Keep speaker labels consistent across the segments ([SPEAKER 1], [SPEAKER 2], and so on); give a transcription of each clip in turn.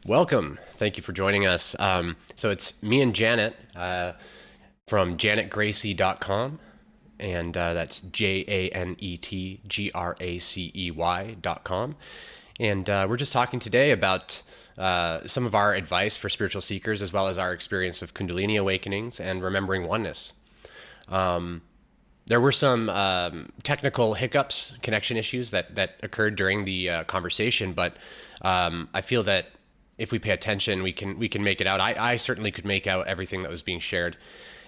[SPEAKER 1] Welcome. Thank you for joining us. So it's me and Janet from janetgracey.com, and that's JANETGRACEY.com. And we're just talking today about some of our advice for spiritual seekers, as well as our experience of Kundalini awakenings and remembering oneness. There were some technical hiccups, connection issues that occurred during the conversation, but I feel that if we pay attention, we can make it out. I certainly could make out everything that was being shared,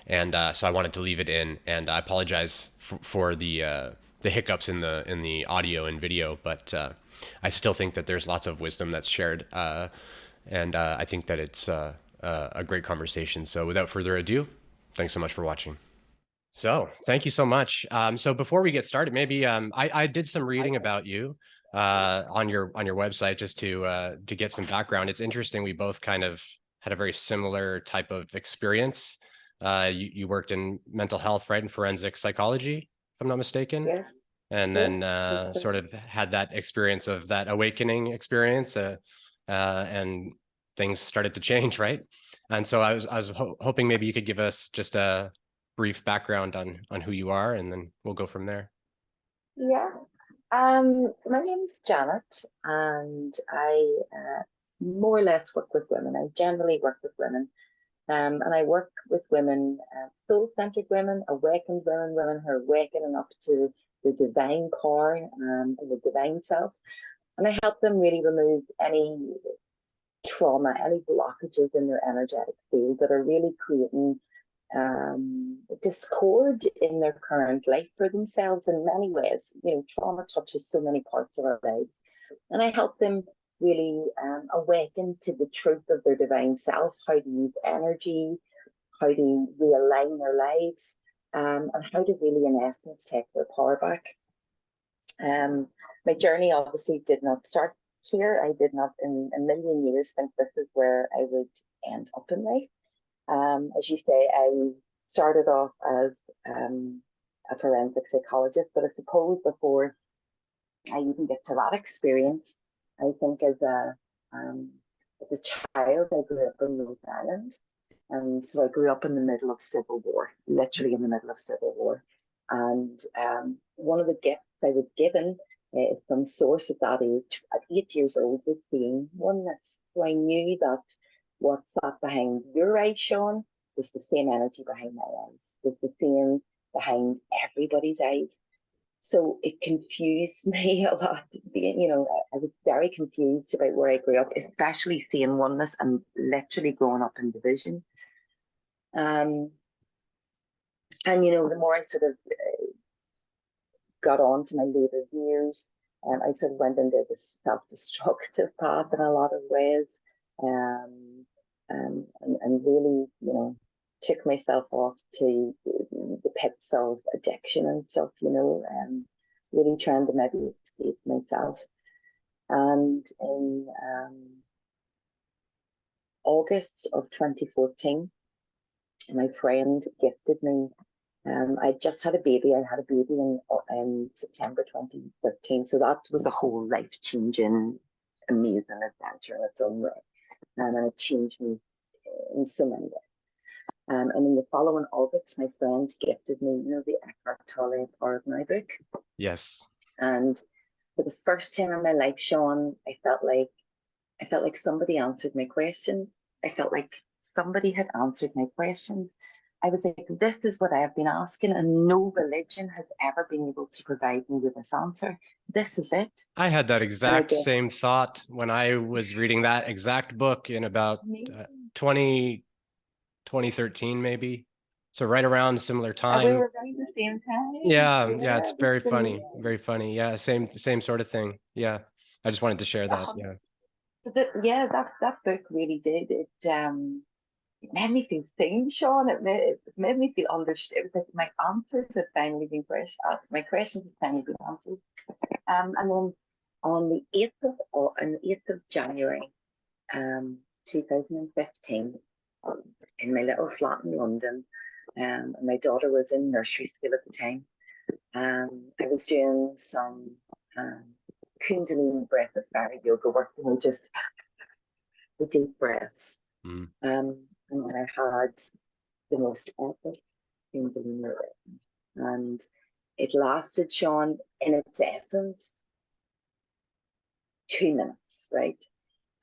[SPEAKER 1] and so I wanted to leave it in. And I apologize for the hiccups in the audio and video, but I still think that there's lots of wisdom that's shared, and I think that it's a great conversation. So without further ado, thanks so much for watching. So thank you so much. So before we get started, maybe I did some reading about you on your website just to get some background. It's interesting. We both kind of had a very similar type of experience. You worked in mental health, right, in forensic psychology, if I'm not mistaken.
[SPEAKER 2] Yeah.
[SPEAKER 1] And then sort of had that experience of that awakening experience, and things started to change, right? And so I was hoping maybe you could give us just a brief background on who you are, and then we'll go from there.
[SPEAKER 2] Yeah. So my name is Janet, and I more or less work with women. I generally work with women, and I work with women, soul-centered women, awakened women, women who are wakening up to their divine power and the divine self. And I help them really remove any trauma, any blockages in their energetic field that are really creating discord in their current life for themselves in many ways. You know, trauma touches so many parts of our lives. And I help them really awaken to the truth of their divine self, how to use energy, how to realign their lives, and how to really, in essence, take their power back. My journey obviously did not start here. I did not in a million years think this is where I would end up in life. As you say, I started off as a forensic psychologist, but I suppose before I even get to that experience, I think as a child, I grew up in Northern Ireland, and so I grew up in the middle of civil war, literally in the middle of civil war. And one of the gifts I was given from source at that age, at 8 years old, was seeing oneness. So I knew that what sat behind your eyes, Sean, was the same energy behind my eyes, was the same behind everybody's eyes. So it confused me a lot. I was very confused about where I grew up, especially seeing oneness and literally growing up in division. Um, and the more I sort of got on to my later years, I sort of went into this self-destructive path in a lot of ways, and really, took myself off to the pits of addiction and stuff, really trying to maybe escape myself. And in August of 2014, my friend gifted me. I just had a baby. I had a baby in September 2015. So that was a whole life-changing, amazing adventure in its own way. And it changed me in so many ways. And in the following August, my friend gifted me, the Eckhart Tolle Power of Now book.
[SPEAKER 1] Yes.
[SPEAKER 2] And for the first time in my life, Sean, I felt like somebody answered my questions. I felt like somebody had answered my questions. I was like, this is what I have been asking, and no religion has ever been able to provide me with this answer. This is it.
[SPEAKER 1] I had that exact same thought when I was reading that exact book in about 2013, maybe. So right around similar time.
[SPEAKER 2] We were around the same time.
[SPEAKER 1] Yeah, it's very funny. Very funny. Yeah, same sort of thing. Yeah. I just wanted to share that. Yeah.
[SPEAKER 2] So that book really did. It made me feel seen, Sean. It made me feel understood. It was like my answers had finally been my questions had finally been answered. And then on the 8th of January, 2015, in my little flat in London, my daughter was in nursery school at the time. I was doing some Kundalini breath of fire yoga work, just the deep breaths.
[SPEAKER 1] Mm.
[SPEAKER 2] And I had the most epic Kundalini awakening. And it lasted, Sean, in its essence, 2 minutes, right?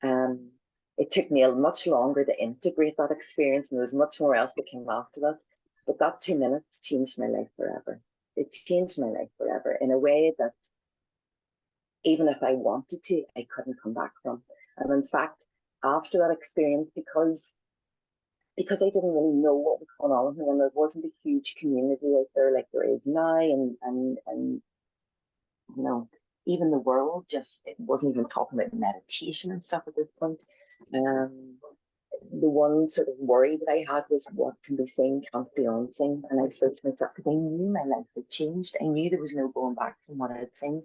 [SPEAKER 2] Um, it took me much longer to integrate that experience, and there was much more else that came after that. But that 2 minutes changed my life forever. It changed my life forever in a way that even if I wanted to, I couldn't come back from. And in fact, after that experience, because I didn't really know what was going on with me, and there wasn't a huge community out there like there is now, and you know, even the world just it wasn't even talking about meditation and stuff at this point. The one sort of worry that I had was what can be seen can't be unseen, and I thought to myself because I knew my life had changed, I knew there was no going back from what I had seen.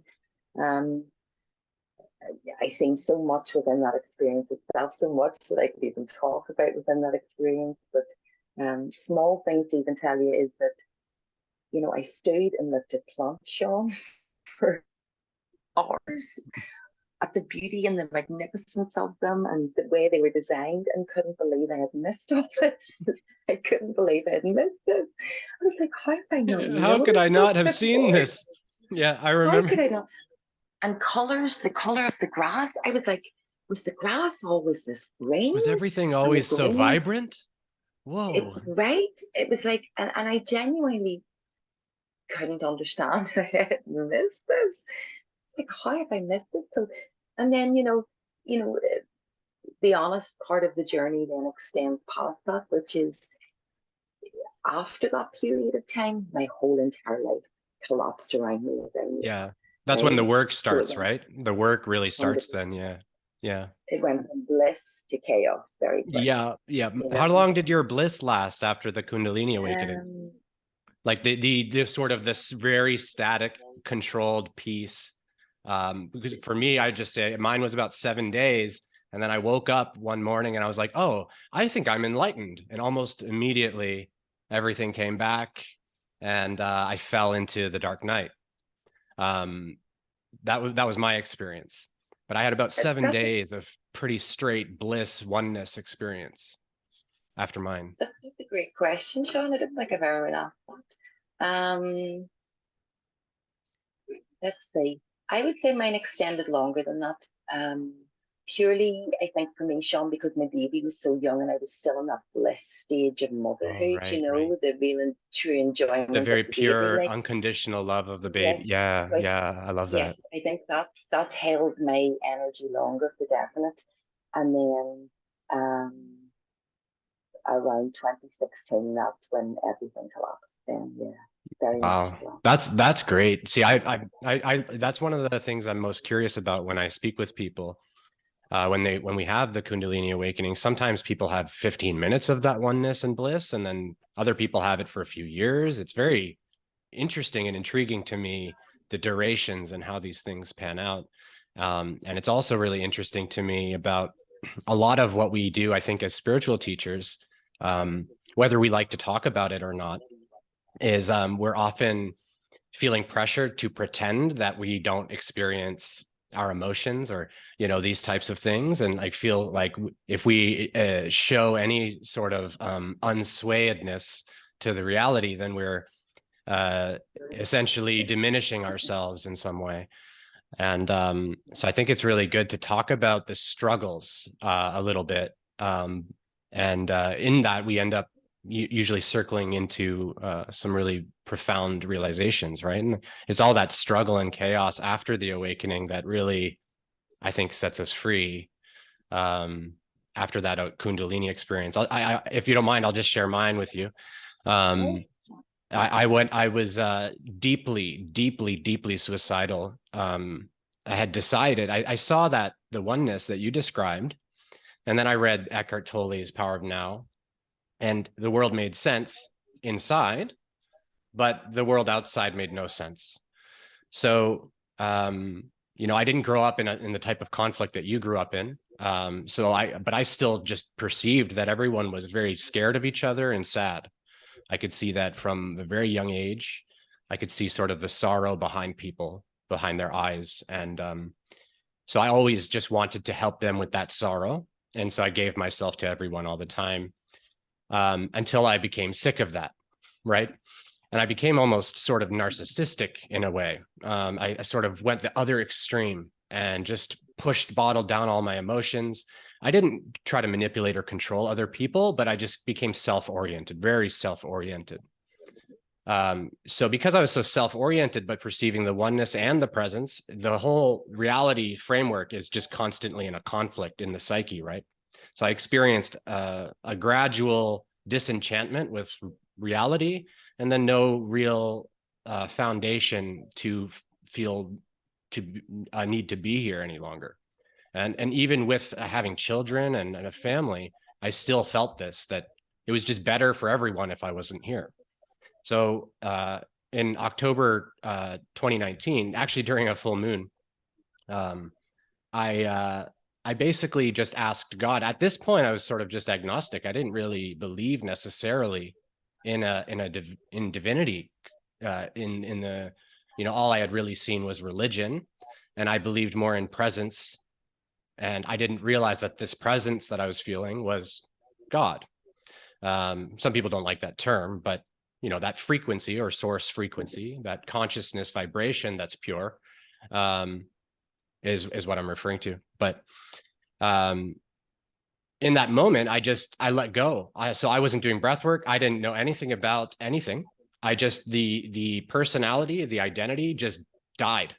[SPEAKER 2] Um, I seen so much within that experience itself, so much that I could even talk about within that experience. But small things to even tell you is that, you know, I stood and looked at plants, Sean, for hours at the beauty and the magnificence of them and the way they were designed, and couldn't believe I had missed all this. I couldn't believe I had missed this. I was like, how have I not
[SPEAKER 1] How could I
[SPEAKER 2] noticed
[SPEAKER 1] not
[SPEAKER 2] this
[SPEAKER 1] have seen
[SPEAKER 2] before?
[SPEAKER 1] this? Yeah, I
[SPEAKER 2] How
[SPEAKER 1] remember.
[SPEAKER 2] could I not? And colors, the color of the grass, I was like, was the grass always this green?
[SPEAKER 1] Was everything
[SPEAKER 2] And the
[SPEAKER 1] always so
[SPEAKER 2] green,
[SPEAKER 1] vibrant? Whoa.
[SPEAKER 2] right? It was like, and I genuinely couldn't understand how I had missed this. Like, how have I missed this? So, and then, the honest part of the journey then extends past that, which is after that period of time, my whole entire life collapsed around me as I knew
[SPEAKER 1] Yeah. That's when the
[SPEAKER 2] it.
[SPEAKER 1] work
[SPEAKER 2] So
[SPEAKER 1] starts, right? The work really starts then.
[SPEAKER 2] 100%.
[SPEAKER 1] Yeah. Yeah.
[SPEAKER 2] It went from bliss to chaos very quick.
[SPEAKER 1] Yeah. Yeah.
[SPEAKER 2] You
[SPEAKER 1] How
[SPEAKER 2] know,
[SPEAKER 1] long did your bliss last after the Kundalini awakening?
[SPEAKER 2] um,
[SPEAKER 1] Like the sort of this very static, controlled peace. Because for me, I just say mine was about 7 days. And then I woke up one morning and I was like, oh, I think I'm enlightened. And almost immediately everything came back and I fell into the dark night. Um, that was my experience. But I had about seven
[SPEAKER 2] that's a,
[SPEAKER 1] days of pretty straight bliss, oneness experience after mine.
[SPEAKER 2] that's a great question, Sean. I don't think I've ever been asked that. Let's see. I would say mine extended longer than that. Purely, I think for me, Sean, because my baby was so young and I was still in that bliss stage of
[SPEAKER 1] Oh,
[SPEAKER 2] motherhood,
[SPEAKER 1] right, right.
[SPEAKER 2] the real and true
[SPEAKER 1] The
[SPEAKER 2] enjoyment of
[SPEAKER 1] very
[SPEAKER 2] the baby.
[SPEAKER 1] pure,
[SPEAKER 2] Like,
[SPEAKER 1] unconditional love of the baby.
[SPEAKER 2] yes,
[SPEAKER 1] Yeah,
[SPEAKER 2] like,
[SPEAKER 1] yeah, I love that.
[SPEAKER 2] yes, I think that held my energy longer for definite. And then around 2016, that's when everything collapsed. Then, yeah, very much
[SPEAKER 1] Wow,
[SPEAKER 2] collapsed.
[SPEAKER 1] that's great. See, I that's one of the things I'm most curious about when I speak with people. When we have the Kundalini awakening, sometimes people have 15 minutes of that oneness and bliss, and then other people have it for a few years. It's very interesting and intriguing to me, the durations and how these things pan out. And it's also really interesting to me about a lot of what we do, I think, as spiritual teachers, whether we like to talk about it or not, is we're often feeling pressured to pretend that we don't experience our emotions or these types of things, and I feel like if we show any sort of unswayedness to the reality, then we're essentially diminishing ourselves in some way. And so I think it's really good to talk about the struggles a little bit, and in that we end up usually circling into some really profound realizations, right? And it's all that struggle and chaos after the awakening that really, I think, sets us free. After that Kundalini experience, if you don't mind, I'll just share mine with you. Um, I was deeply, deeply, deeply suicidal. I had decided, I saw that the oneness that you described, and then I read Eckhart Tolle's Power of Now, and the world made sense inside, but the world outside made no sense. So, I didn't grow up in the type of conflict that you grew up in. But I still just perceived that everyone was very scared of each other and sad. I could see that from a very young age. I could see sort of the sorrow behind people, behind their eyes. And so I always just wanted to help them with that sorrow. And so I gave myself to everyone all the time, until I became sick of that, right? And I became almost sort of narcissistic in a way. I sort of went the other extreme and just pushed, bottled down all my emotions. I didn't try to manipulate or control other people, but I just became self-oriented, very self-oriented. So because I was so self-oriented, but perceiving the oneness and the presence, the whole reality framework is just constantly in a conflict in the psyche, right? So I experienced a gradual disenchantment with reality, and then no real foundation to feel to need to be here any longer. And even with having children and a family, I still felt this, that it was just better for everyone if I wasn't here. So in October 2019, actually during a full moon, um, I basically just asked God. At this point, I was sort of just agnostic. I didn't really believe necessarily in divinity. In the, all I had really seen was religion, and I believed more in presence. And I didn't realize that this presence that I was feeling was God. Some people don't like that term, but that frequency or source frequency, that consciousness vibration that's pure, um, is what I'm referring to. But um, in that moment, I let go. So I wasn't doing breath work. I didn't know anything about anything. I just the personality, the identity just died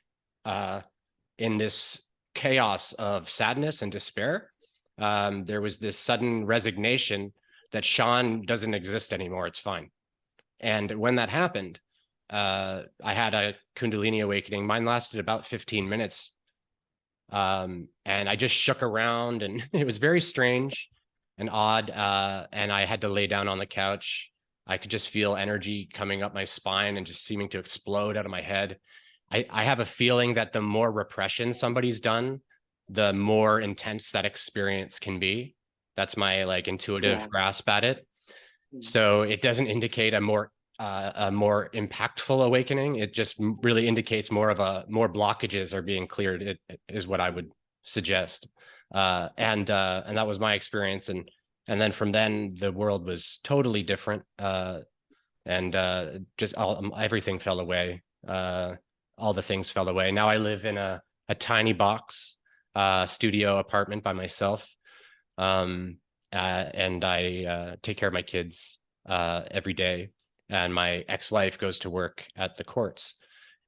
[SPEAKER 1] in this chaos of sadness and despair. There was this sudden resignation that Sean doesn't exist anymore. It's fine. And when that happened, I had a Kundalini awakening. Mine lasted about 15 minutes. And I just shook around, and it was very strange and odd. And I had to lay down on the couch. I could just feel energy coming up my spine and just seeming to explode out of my head. I have a feeling that the more repression somebody's done, the more intense that experience can be. That's my intuitive grasp at it. So it doesn't indicate a more impactful awakening. It just really indicates more blockages are being cleared. It is what I would suggest. And that was my experience. And then from then the world was totally different. And just everything fell away. All the things fell away. Now I live in a tiny box studio apartment by myself. And I take care of my kids every day. And my ex-wife goes to work at the courts.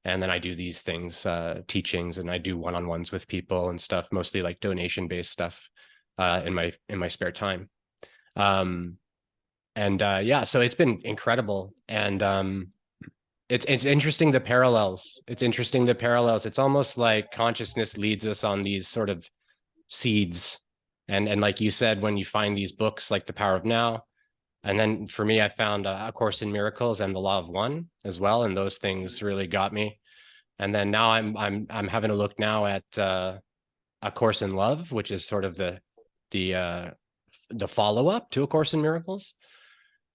[SPEAKER 1] And then I do these things, teachings, and I do one-on-ones with people and stuff, mostly like donation-based stuff in my spare time. Yeah, so it's been incredible. And it's interesting the parallels. It's interesting the parallels. It's almost like consciousness leads us on these sort of seeds. And like you said, when you find these books like The Power of Now, and then for me, I found A Course in Miracles and The Law of One as well, and those things really got me. And then now I'm having a look now at A Course in Love, which is sort of the follow-up to A Course in Miracles.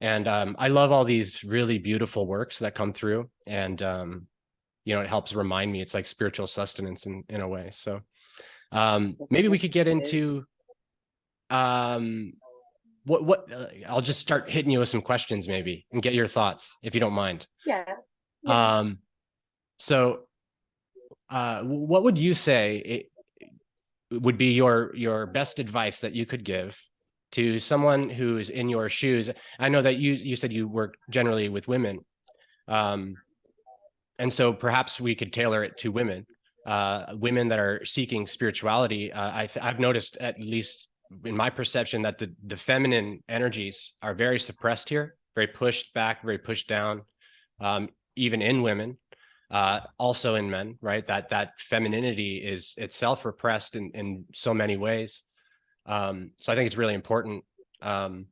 [SPEAKER 1] And I love all these really beautiful works that come through, and it helps remind me. It's like spiritual sustenance in a way. So maybe we could get into what I'll just start hitting you with some questions maybe and get your thoughts if you don't mind.
[SPEAKER 2] Yeah.
[SPEAKER 1] So what would you say would be your best advice that you could give to someone who's in your shoes? I know that you said you work generally with women, and so perhaps we could tailor it to women that are seeking spirituality. I've noticed, at least in my perception, that the feminine energies are very suppressed here, very pushed back, very pushed down, even in women, also in men, right? That femininity is itself repressed in so many ways. So I think it's really important. So I'm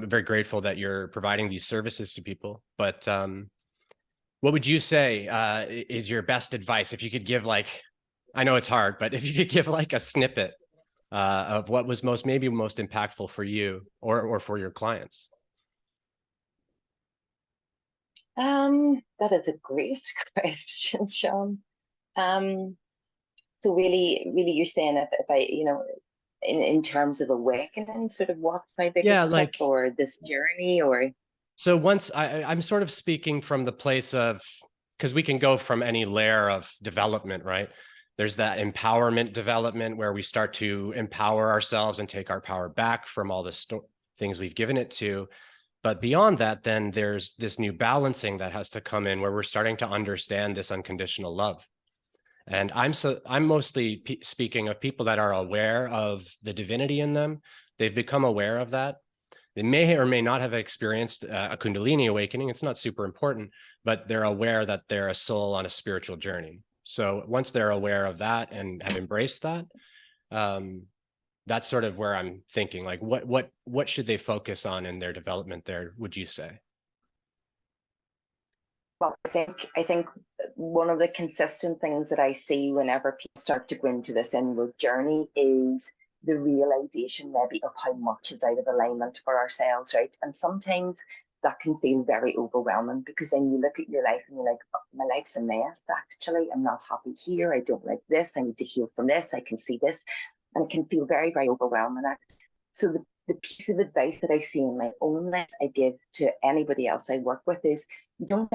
[SPEAKER 1] very grateful that you're providing these services to people. But what would you say is your best advice? If you could give I know it's hard, but if you could give a snippet of what was maybe most impactful for you or for your clients.
[SPEAKER 2] That is a great question, Sean. So really, you're saying if I, in terms of awakening, sort of what's my
[SPEAKER 1] Yeah,
[SPEAKER 2] biggest tip
[SPEAKER 1] like,
[SPEAKER 2] or this journey or
[SPEAKER 1] so once I'm sort of speaking from the place of, because we can go from any layer of development, right? There's that empowerment development where we start to empower ourselves and take our power back from all the things we've given it to. But beyond that, then there's this new balancing that has to come in where we're starting to understand this unconditional love. And I'm mostly speaking of people that are aware of the divinity in them. They've become aware of that. They may or may not have experienced a Kundalini awakening. It's not super important, but they're aware that they're a soul on a spiritual journey. So once they're aware of that and have embraced that, that's sort of where I'm thinking, like, what should they focus on in their development there, would you say?
[SPEAKER 2] well, I think one of the consistent things that I see whenever people start to go into this inward journey is the realization maybe of how much is out of alignment for ourselves, right? And sometimes that can feel very overwhelming because then you look at your life and you're like, oh, my life's a mess, actually. I'm not happy here. I don't like this. I need to heal from this. I can see this. And it can feel very, very overwhelming. So the piece of advice that I see in my own life I give to anybody else I work with is you don't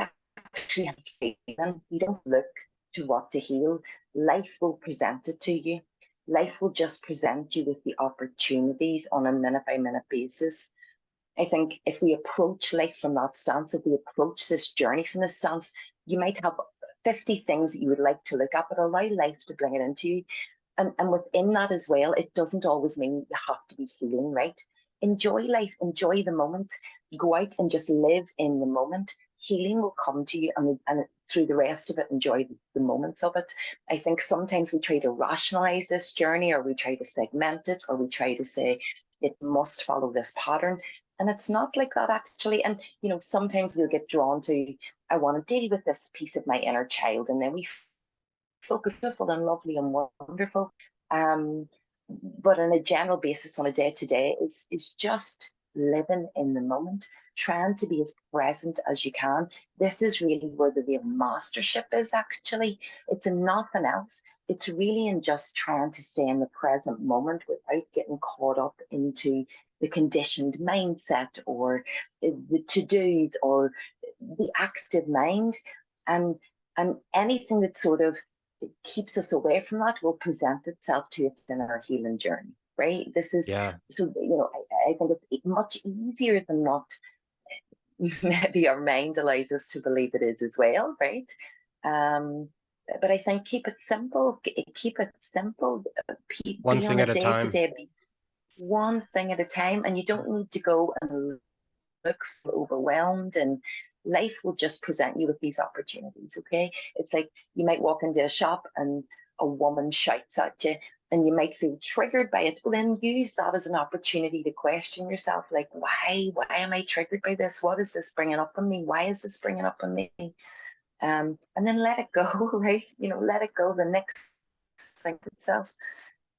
[SPEAKER 2] actually have to heal them. You don't look to what to heal. Life will present it to you. Life will just present you with the opportunities on a minute by minute basis. I think if we approach life from that stance, if we approach this journey from this stance, you might have 50 things that you would like to look at, but allow life to bring it into you. And within that as well, it doesn't always mean you have to be healing, right? Enjoy life, enjoy the moment, go out and just live in the moment. Healing will come to you, and through the rest of it, enjoy the moments of it. I think sometimes we try to rationalize this journey, or we try to segment it, or we try to say it must follow this pattern. And it's not like that, actually. And, sometimes we'll get drawn to, I want to deal with this piece of my inner child. And then we focus beautiful and lovely and wonderful. Um, but on a general basis, on a day to day, is just living in the moment, trying to be as present as you can. This is really where the real mastership is, actually. It's in nothing else. It's really in just trying to stay in the present moment without getting caught up into the conditioned mindset or the to-dos or the active mind. And and anything that sort of keeps us away from that will present itself to us in our healing journey, right? This is
[SPEAKER 1] Yeah.
[SPEAKER 2] so, I think it's much easier than what maybe our mind allows us to believe it is as well, right? Um, but I think keep it simple, keep it simple,
[SPEAKER 1] One
[SPEAKER 2] be on
[SPEAKER 1] thing
[SPEAKER 2] a
[SPEAKER 1] at a
[SPEAKER 2] day to
[SPEAKER 1] time.
[SPEAKER 2] day, one thing at a time, and you don't need to go and look overwhelmed, and life will just present you with these opportunities. Okay, it's like you might walk into a shop and a woman shouts at you and you might feel triggered by it. Well, then use that as an opportunity to question yourself, like, why am I triggered by this? What is this bringing up on me? Why is this bringing up on me? And then let it go. Right, let it go. The next thing itself.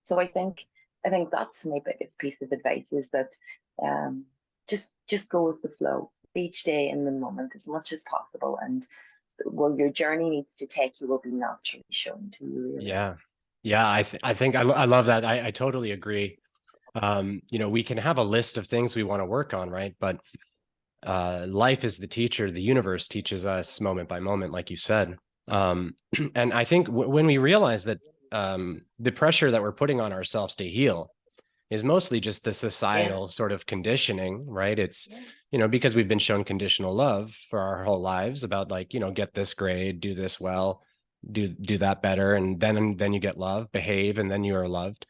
[SPEAKER 2] So I think that's my biggest piece of advice is that um, just go with the flow each day in the moment as much as possible, and where your journey needs to take you will be naturally shown to you. Really.
[SPEAKER 1] Yeah. Yeah. I think I love that. I totally agree. We can have a list of things we want to work on, right? But life is the teacher. The universe teaches us moment by moment, like you said. And I think when we realize that the pressure that we're putting on ourselves to heal is mostly just the societal
[SPEAKER 2] Yes.
[SPEAKER 1] sort of conditioning, right? It's,
[SPEAKER 2] Yes.
[SPEAKER 1] because we've been shown conditional love for our whole lives about, like, get this grade, do this well, do that better, and then you get love, behave, and then you are loved,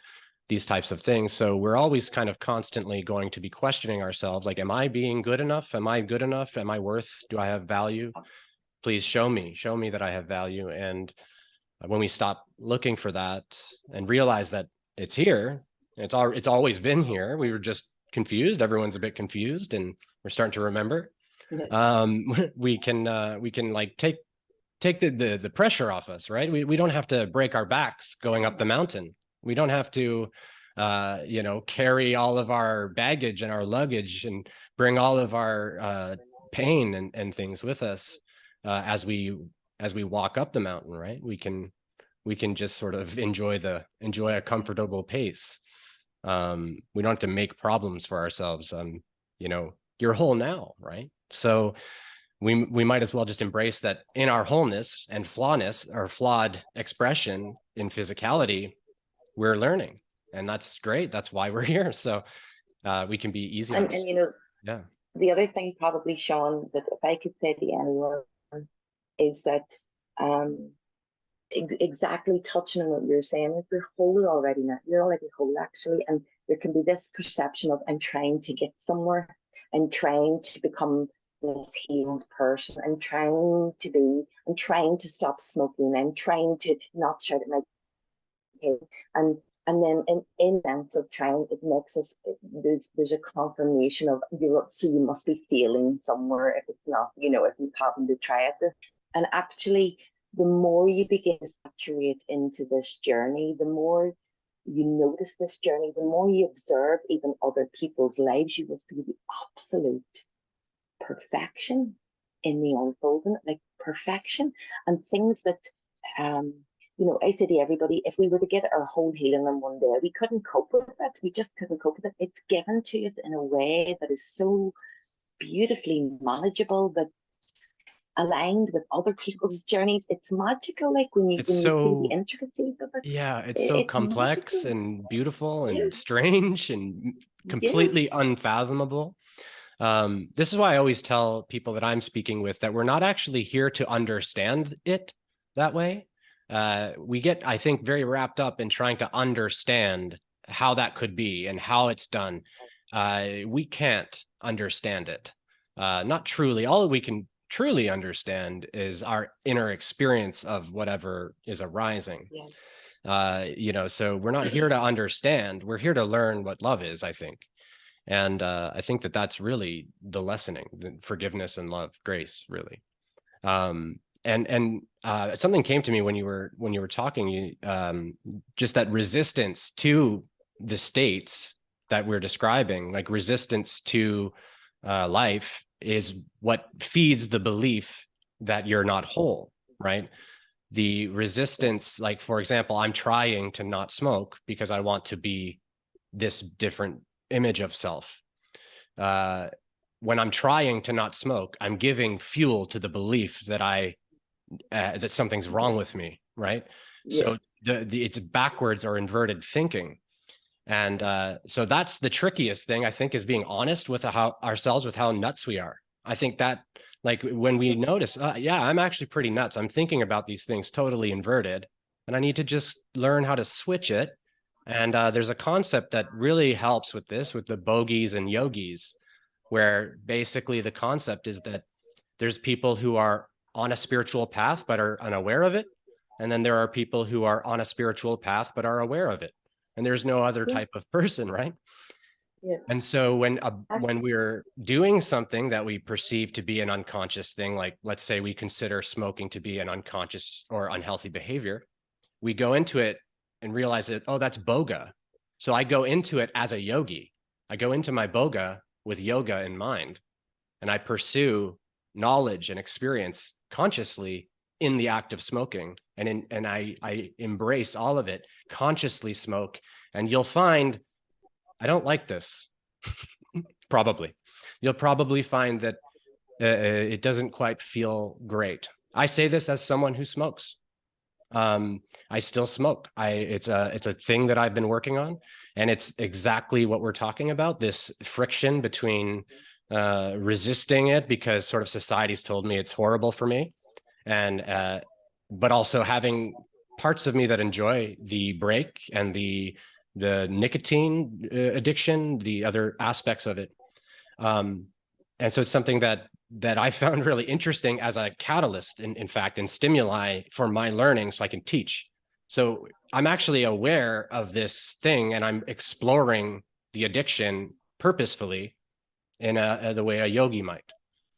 [SPEAKER 1] these types of things. So we're always kind of constantly going to be questioning ourselves, like, am I being good enough? Am I good enough? Am I worth? Do I have value? Please show me that I have value. And when we stop looking for that and realize that it's here, it's always been here, we were just confused. Everyone's a bit confused, and we're starting to remember. We can like take the pressure off us, right? We don't have to break our backs going up the mountain. We don't have to carry all of our baggage and our luggage and bring all of our pain and things with us as we walk up the mountain, right? We can just sort of enjoy a comfortable pace. We don't have to make problems for ourselves. You're whole now, right? So we might as well just embrace that in our wholeness and flawness, or flawed expression in physicality, we're learning. And that's great. That's why we're here. So we can be easy on
[SPEAKER 2] And
[SPEAKER 1] yeah.
[SPEAKER 2] the other thing probably, Sean, that if I could say to anyone is that um, exactly touching on what you're saying is you're whole already now. You're already whole actually, and there can be this perception of I'm trying to get somewhere, I'm trying to become this healed person, I'm trying to stop smoking, I'm trying to not shout at my kid, and then in sense of trying, it makes us there's a confirmation of so you must be failing somewhere if it's not, if you happen to try it. And actually, the more you begin to saturate into this journey, the more you notice this journey, the more you observe even other people's lives, you will see the absolute perfection in the unfolding, like perfection, and things that I say to everybody, if we were to get our whole healing in one day, we couldn't cope with it. We just couldn't cope with it. It's given to us in a way that is so beautifully manageable, that aligned with other people's journeys. It's magical, like when you
[SPEAKER 1] It's
[SPEAKER 2] when you see the
[SPEAKER 1] so
[SPEAKER 2] intricacies of it.
[SPEAKER 1] Yeah, it's so
[SPEAKER 2] It's
[SPEAKER 1] complex
[SPEAKER 2] magical.
[SPEAKER 1] and beautiful and
[SPEAKER 2] Yes.
[SPEAKER 1] strange and
[SPEAKER 2] Yeah.
[SPEAKER 1] completely unfathomable. This is why I always tell people that I'm speaking with that we're not actually here to understand it that way. We get, I think, very wrapped up in trying to understand how that could be and how it's done. We can't understand it. Not truly. All we can truly understand is our inner experience of whatever is arising.
[SPEAKER 2] Yeah.
[SPEAKER 1] So we're not here to understand. We're here to learn what love is, I think. And I think that that's really the lessening, the forgiveness and love, grace, really. And something came to me when you were talking, just that resistance to the states that we're describing, like resistance to life, is what feeds the belief that you're not whole, right? The
[SPEAKER 2] Yeah.
[SPEAKER 1] resistance, like for example, I'm trying to not smoke because I want to be this different image of self. uh, when I'm trying to not smoke, I'm giving fuel to the belief that that something's wrong with me, right?
[SPEAKER 2] Yeah.
[SPEAKER 1] So it's backwards or inverted thinking. And so that's the trickiest thing, I think, is being honest with ourselves, with how nuts we are. I think that, like, when we notice, yeah, I'm actually pretty nuts. I'm thinking about these things totally inverted, and I need to just learn how to switch it. And there's a concept that really helps with this, with the bogies and yogis, where basically the concept is that there's people who are on a spiritual path but are unaware of it. And then there are people who are on a spiritual path but are aware of it. And there's no other
[SPEAKER 2] Yeah.
[SPEAKER 1] type of person, right?
[SPEAKER 2] Yeah.
[SPEAKER 1] And so when we're doing something that we perceive to be an unconscious thing, like let's say we consider smoking to be an unconscious or unhealthy behavior, we go into it and realize that, oh, that's boga. So I go into it as a yogi. I go into my boga with yoga in mind, and I pursue knowledge and experience consciously in the act of smoking. And I embrace all of it, consciously smoke. And you'll find I don't like this. Probably. You'll probably find that it doesn't quite feel great. I say this as someone who smokes. I still smoke. It's a thing that I've been working on, and it's exactly what we're talking about, this friction between resisting it because sort of society's told me it's horrible for me, and but also having parts of me that enjoy the break and the nicotine addiction, the other aspects of it. And so it's something that I found really interesting as a catalyst, in fact, and stimuli for my learning so I can teach. So I'm actually aware of this thing, and I'm exploring the addiction purposefully in the way a yogi might,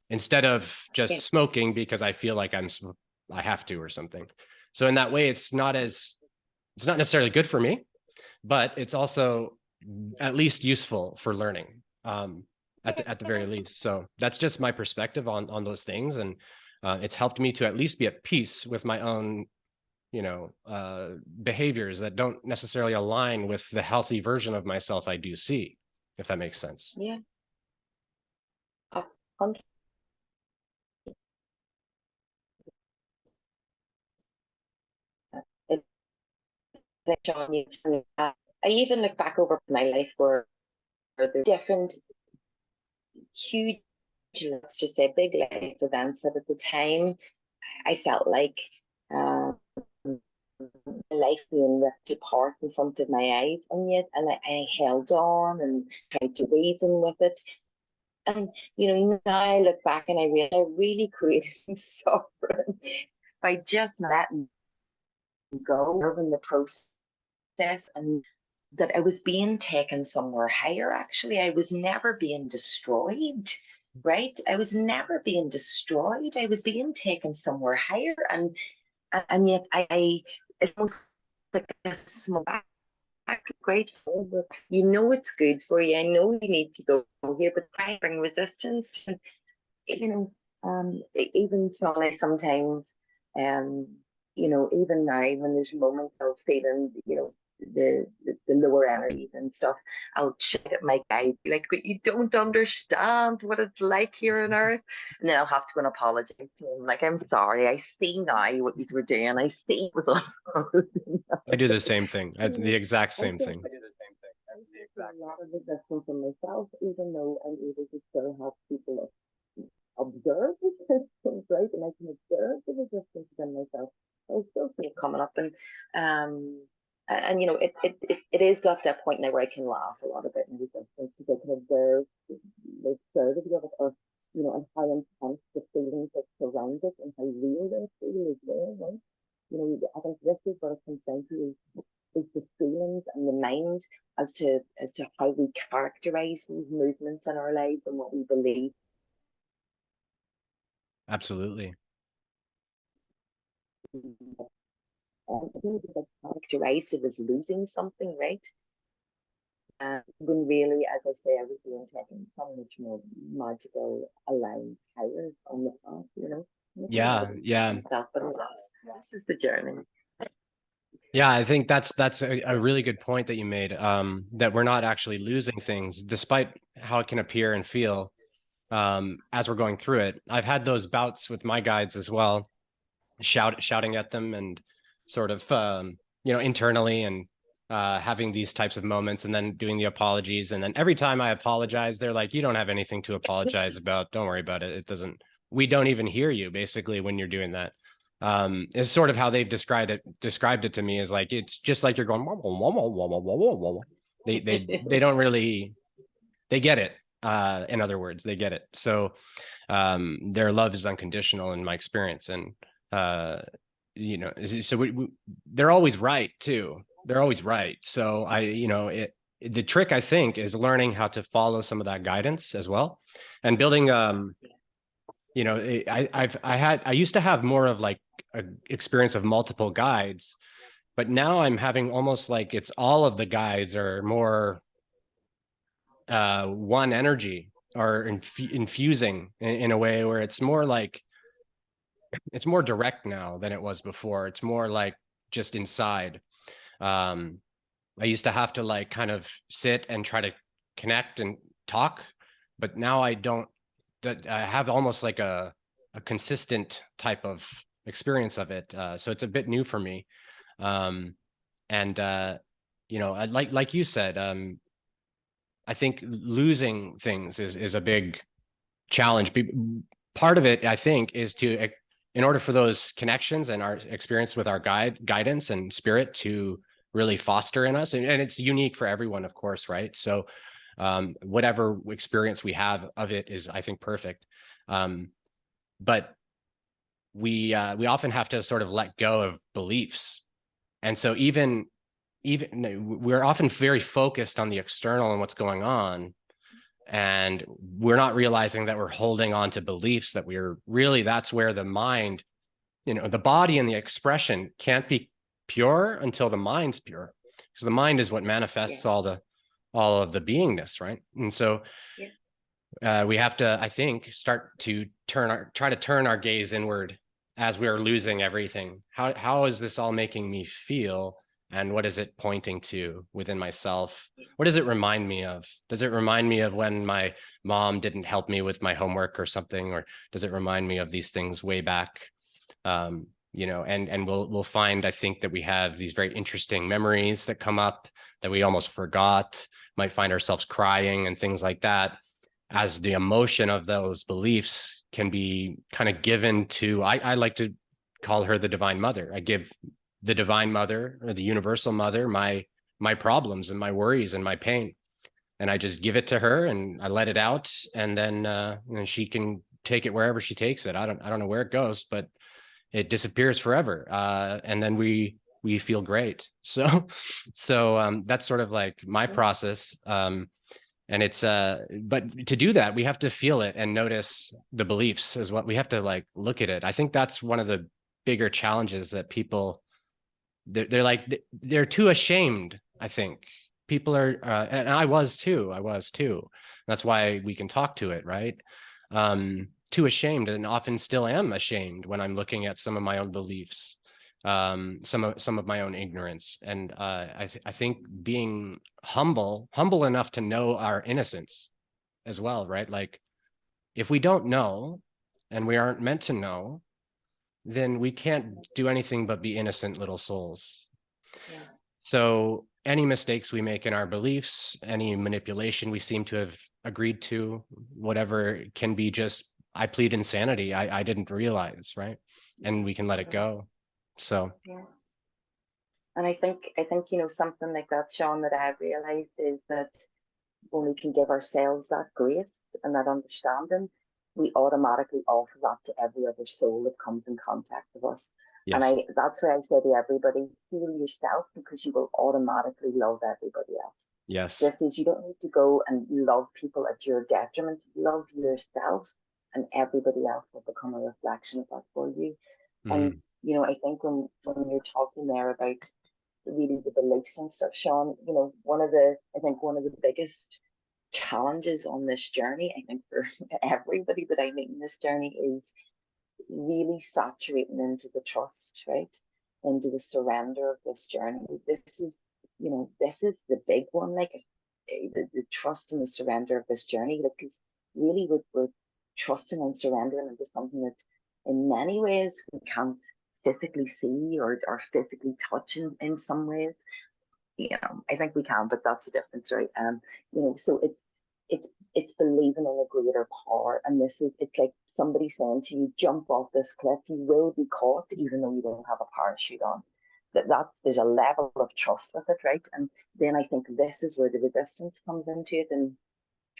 [SPEAKER 1] instead of just
[SPEAKER 2] Yeah.
[SPEAKER 1] smoking because I feel like I have to or something. So in that way, it's not necessarily good for me, but it's also at least useful for learning, at the very least. So that's just my perspective on those things, and it's helped me to at least be at peace with my own behaviors that don't necessarily align with the healthy version of myself I do see, if that makes sense.
[SPEAKER 2] Yeah. 100. It- John, I even look back over my life where there's different huge, let's just say, big life events that at the time I felt like um, life being ripped apart in front of my eyes, and I held on and tried to reason with it. And now I look back and I realize I really created some suffering by just letting go in the process, and that I was being taken somewhere higher. Actually, I was never being destroyed, right? I was never being destroyed. I was being taken somewhere higher, and yet it was like a small back, grateful, but it's good for you. I know you need to go here, but try and bring resistance to, even Charlie sometimes, um, even now when there's moments of feeling, the lower energies and stuff, I'll shout at my guide, like, but you don't understand what it's like here on Earth. And then I'll have to go and apologize to him. Like, I'm sorry, I see now what you were doing. I see it was on.
[SPEAKER 1] I do the same thing. The exact same thing.
[SPEAKER 2] A lot of resistance in myself, even though I'm able to still help people observe the resistance, right? And I can observe the resistance within myself. I still see it coming up, and it is got to a point now where I can laugh a lot about my resistance, because I can observe the absurdity of it, or and how intense the feelings that surround it, and how real they feel as well, right? I think this is what it comes down to, is the feelings and the mind, as to how we characterize these movements in our lives and what we believe.
[SPEAKER 1] Absolutely.
[SPEAKER 2] I think it's characterized it as losing something, right? When really, as I say, I was being taken so much more magical, aligned, higher on the path.
[SPEAKER 1] Yeah, yeah.
[SPEAKER 2] But this is the journey.
[SPEAKER 1] Yeah, I think that's a really good point that you made, that we're not actually losing things, despite how it can appear and feel, as we're going through it. I've had those bouts with my guides as well, shouting at them and sort of, internally, and having these types of moments, and then doing the apologies. And then every time I apologize, they're like, you don't have anything to apologize about. Don't worry about it. We don't even hear you, basically, when you're doing that. Is sort of how they've described it to me, is like, it's just like you're going, wah, wah, wah, wah, wah, wah, wah, wah. They don't really, they get it. In other words, they get it. So their love is unconditional in my experience. And so they're always right too. They're always right. So the trick, I think, is learning how to follow some of that guidance as well, and building I used to have more of like an experience of multiple guides, but now I'm having almost like it's all of the guides are more one energy, or infusing in a way where it's more like, it's more direct now than it was before. It's more like just inside. I used to have to like kind of sit and try to connect and talk, but now I don't. I have almost like a consistent type of experience of it. So it's a bit new for me. And like you said, I think losing things is a big challenge. Part of it, I think, is to, in order for those connections and our experience with our guidance and spirit to really foster in us, and it's unique for everyone, of course, right? So whatever experience we have of it is, I think, perfect. But we often have to sort of let go of beliefs. And so even we're often very focused on the external and what's going on, and we're not realizing that we're holding on to beliefs that that's where the mind, the body and the expression can't be pure until the mind's pure, because the mind is what manifests all of the beingness, right? And so we have to, I think, start to try to turn our gaze inward as we are losing everything, how is this all making me feel? And what is it pointing to within myself? What does it remind me of? Does it remind me of when my mom didn't help me with my homework or something? Or does it remind me of these things way back? And we'll find, I think, that we have these very interesting memories that come up that we almost forgot, might find ourselves crying and things like that, as the emotion of those beliefs can be kind of given to, I like to call her the Divine Mother. I give the Divine Mother, or the Universal Mother, my problems and my worries and my pain, and I just give it to her and I let it out, and then she can take it wherever she takes it. I don't know where it goes, but it disappears forever, and then we feel great. So that's sort of like my process. And it's but to do that, we have to feel it and notice the beliefs as well. We have to like look at it. I think that's one of the bigger challenges that people, they're like, they're too ashamed. I think people are, and I was too. That's why we can talk to it, right? Too ashamed, and often still am ashamed when I'm looking at some of my own beliefs, some of my own ignorance. And I think being humble enough to know our innocence as well, right? Like, if we don't know and we aren't meant to know, then we can't do anything but be innocent little souls.
[SPEAKER 2] Yeah.
[SPEAKER 1] So any mistakes we make in our beliefs, any manipulation we seem to have agreed to, whatever, can be just, I plead insanity. I didn't realize, right? And we can let it go. So
[SPEAKER 2] Yeah. And I think, something like that, Sean, that I've realized is that when we can give ourselves that grace and that understanding, we automatically offer that to every other soul that comes in contact with us. And
[SPEAKER 1] yes,
[SPEAKER 2] that's why I say to everybody, heal yourself, because you will automatically love everybody else.
[SPEAKER 1] yes,
[SPEAKER 2] This is, you don't need to go and love people at your detriment. Love yourself, and everybody else will become a reflection of that for you. And
[SPEAKER 1] mm,
[SPEAKER 2] I think when you're talking there about really the beliefs and stuff, Sean, I think one of the biggest challenges on this journey, I think for everybody that I meet in this journey, is really saturating into the trust, right? Into the surrender of this journey. This is the big one, like the trust and the surrender of this journey. Like, because really we're trusting and surrendering into something that in many ways we can't physically see or physically touch in some ways. I think we can, but that's the difference, right? So it's it's believing in a greater power, and it's like somebody saying to you, jump off this cliff, you will be caught, even though you don't have a parachute on. There's a level of trust with it, right? And then I think this is where the resistance comes into it, and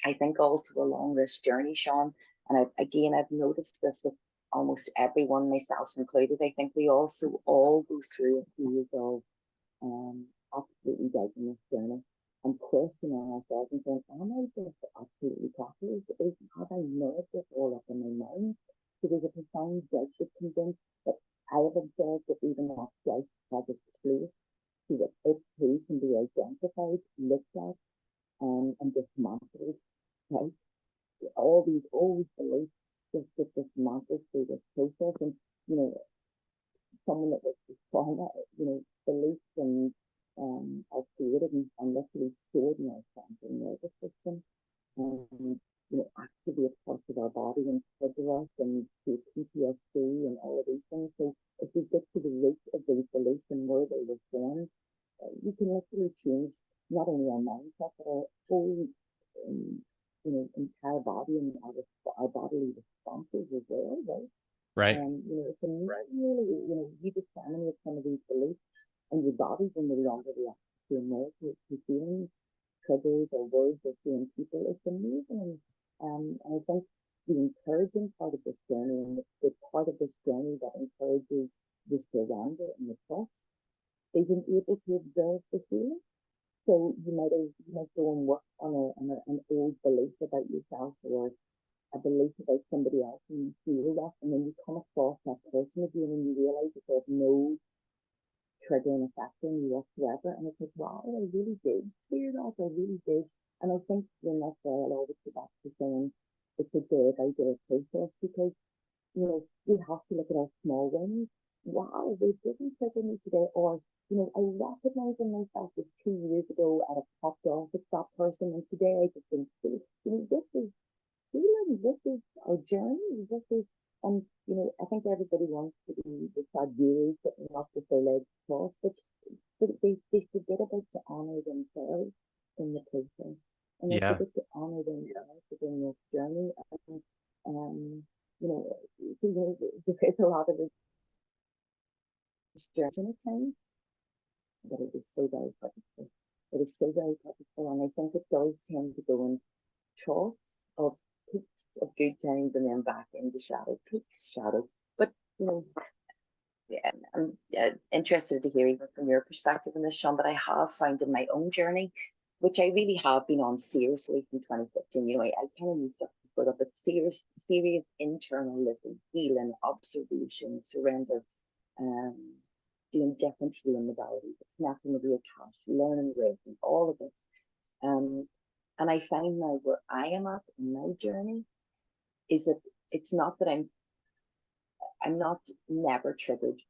[SPEAKER 2] I think also along this journey, Sean, and I've noticed this with almost everyone, myself included. I think we also all go through a phase of absolutely doubting this journey and questioning ourselves and saying, am I just absolutely properly? Have I made this all up in my mind? So there's a profound doubt that comes in that I have observed that even that doubt has its place, so that it too can be identified, looked at, and dismantled, right? All these beliefs just get dismantled through this process. And, you know, someone that was trauma, beliefs and are created and literally stored in our central nervous system, and activate parts of our body and trigger us and do PTSD and all of these things. So if we get to the root of these beliefs and where they were formed, we can literally change not only our mindset but our whole um, entire body and our bodily responses as well, right?
[SPEAKER 1] right,
[SPEAKER 2] It's a really, you disseminate some of these beliefs, and your body will no longer react to to feelings, triggers, or words or seeing people. It's amazing. And I think the encouraging part of this journey, and the part of this journey that encourages the surrender and the trust, is being able to observe the feeling. So you might go and work on an old belief about yourself, or a belief about somebody else, and you feel that, and then you come across that person again and you realize that they have no triggering effect on you whatsoever. And it's like, wow, I really did feel that, I really did. And I think when that's there, I'll always go back to saying it's a day by day process, because we have to look at our small wins. Wow, they didn't trigger me today. Or, I recognize in myself that 2 years ago I had popped off with that person, and today I just think, this is healing, this is our journey, this is, I think everybody wants to be the sad guru sitting up with their legs crossed, but they forget about to honor themselves in the process, and they
[SPEAKER 1] Yeah.
[SPEAKER 2] forget to honor themselves within this journey. And um, you know, there is a lot of this journey at times, but it is so very purposeful. It is so very purposeful, and I think it does tend to go in troughs of peaks of good times and then back into shadow, peaks, shadow. But yeah, I'm interested to hear even from your perspective on this, Sean. But I have found in my own journey, which I really have been on seriously from 2015. I kind of used stuff before that, but serious internal living, healing, observation, surrender, um, doing different healing modalities, connecting with your cash, learning and all of this. And I find now where I am at in my journey is that it's not that I'm not never triggered,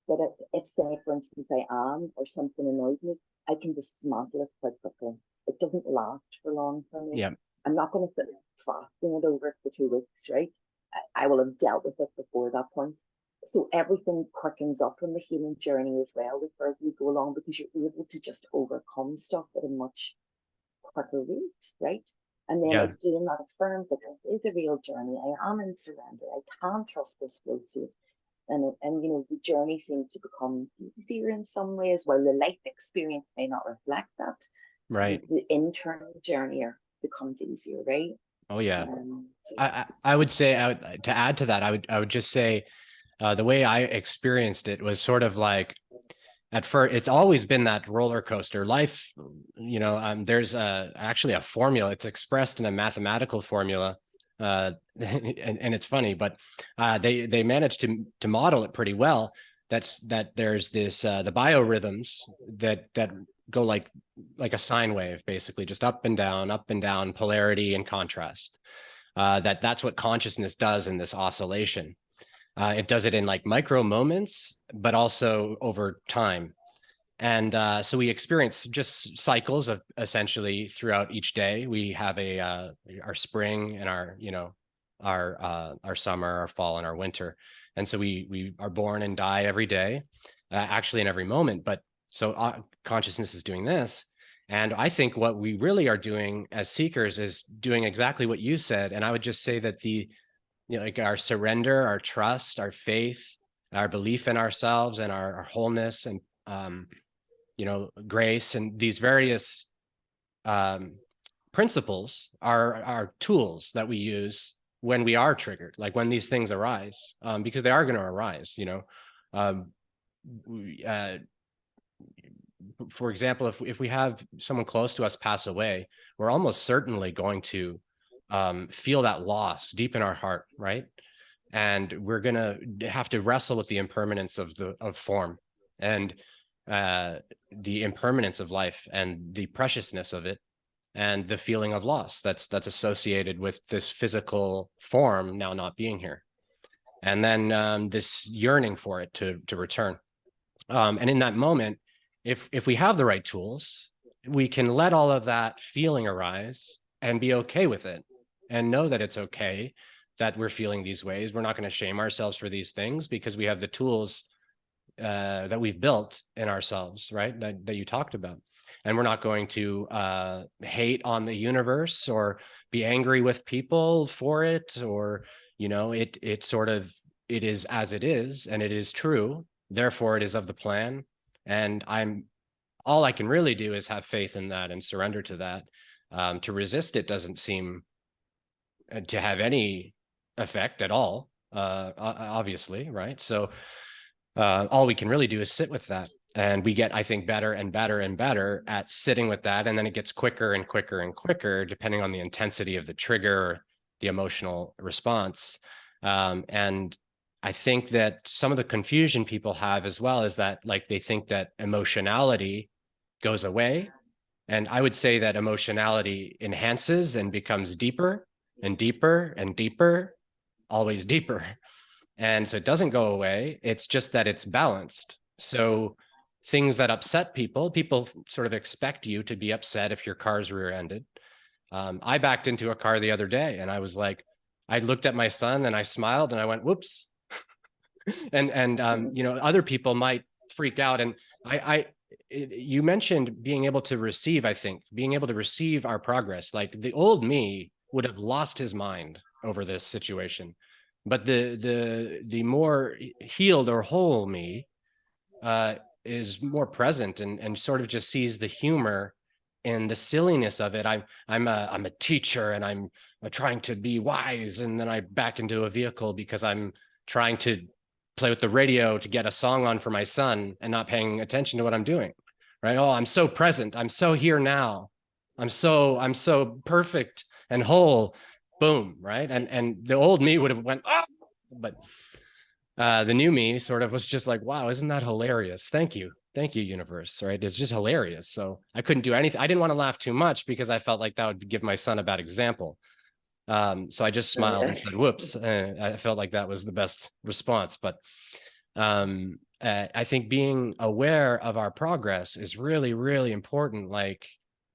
[SPEAKER 2] but if say for instance I am or something annoys me, I can dismantle it quite quickly. It doesn't last for long for me.
[SPEAKER 1] Yeah.
[SPEAKER 2] I'm not going to sit fasting it over for 2 weeks, right? I will have dealt with it before that point. So everything quickens up in the healing journey as well the further you go along, because you're able to just overcome stuff at a much quicker rate, right? And then
[SPEAKER 1] Yeah.
[SPEAKER 2] again, that affirms that this is a real journey. I am in surrender. I can trust this flow state. And the journey seems to become easier in some ways, while the life experience may not reflect that.
[SPEAKER 1] Right.
[SPEAKER 2] The internal journey becomes easier, right?
[SPEAKER 1] Oh yeah.
[SPEAKER 2] So
[SPEAKER 1] I would say, to add to that, I would just say, the way I experienced it was sort of like, at first, it's always been that roller coaster life. There's actually a formula. It's expressed in a mathematical formula, and it's funny, but they managed to model it pretty well. That there's this the biorhythms that go like a sine wave, basically, just up and down, polarity and contrast. That's what consciousness does in this oscillation. It does it in like micro moments, but also over time. And so we experience just cycles of essentially throughout each day. We have our spring and our summer, our fall, and our winter. And so we are born and die every day, actually in every moment. But so consciousness is doing this. And I think what we really are doing as seekers is doing exactly what you said. And I would just say that like our surrender, our trust, our faith, our belief in ourselves and our wholeness, and grace, and these various principles are tools that we use when we are triggered, like when these things arise, because they are going to arise. Um, for example, if we have someone close to us pass away, we're almost certainly going to feel that loss deep in our heart, right? And we're going to have to wrestle with the impermanence of form, and the impermanence of life, and the preciousness of it, and the feeling of loss that's associated with this physical form now not being here, and then this yearning for it to return. And in that moment, if we have the right tools, we can let all of that feeling arise and be okay with it, and know that it's okay that we're feeling these ways. We're not going to shame ourselves for these things, because we have the tools that we've built in ourselves, right? That you talked about. And we're not going to hate on the universe or be angry with people for it, or it is as it is, and it is true. Therefore, it is of the plan. And all I can really do is have faith in that and surrender to that. To resist it doesn't seem to have any effect at all, obviously, right? So all we can really do is sit with that. And we get, I think, better and better and better at sitting with that. And then it gets quicker and quicker and quicker, depending on the intensity of the trigger, the emotional response. And I think that some of the confusion people have as well is that, like, they think that emotionality goes away. And I would say that emotionality enhances and becomes deeper and deeper and deeper, always deeper. And so it doesn't go away. It's just that it's balanced. So things that upset people, people sort of expect you to be upset if your car's rear-ended. I backed into a car the other day and I was like, I looked at my son and I smiled and I went, whoops. You know, other people might freak out. And you mentioned being able to receive, I think, being able to receive our progress. Like the old me would have lost his mind over this situation. But the more healed or whole me is more present and sort of just sees the humor and the silliness of it. I'm a teacher and I'm trying to be wise, and then I back into a vehicle because I'm trying to play with the radio to get a song on for my son and not paying attention to what I'm doing. Right? Oh, I'm so present. I'm so here now. I'm so perfect and whole. Boom. Right? And the old me would have went, oh, but the new me sort of was just like, wow, isn't that hilarious? Thank you, universe. Right? It's just hilarious. So I couldn't do anything. I didn't want to laugh too much because I felt like that would give my son a bad example. So I just smiled and said, whoops. I felt like that was the best response. But I think being aware of our progress is really, really important. Like,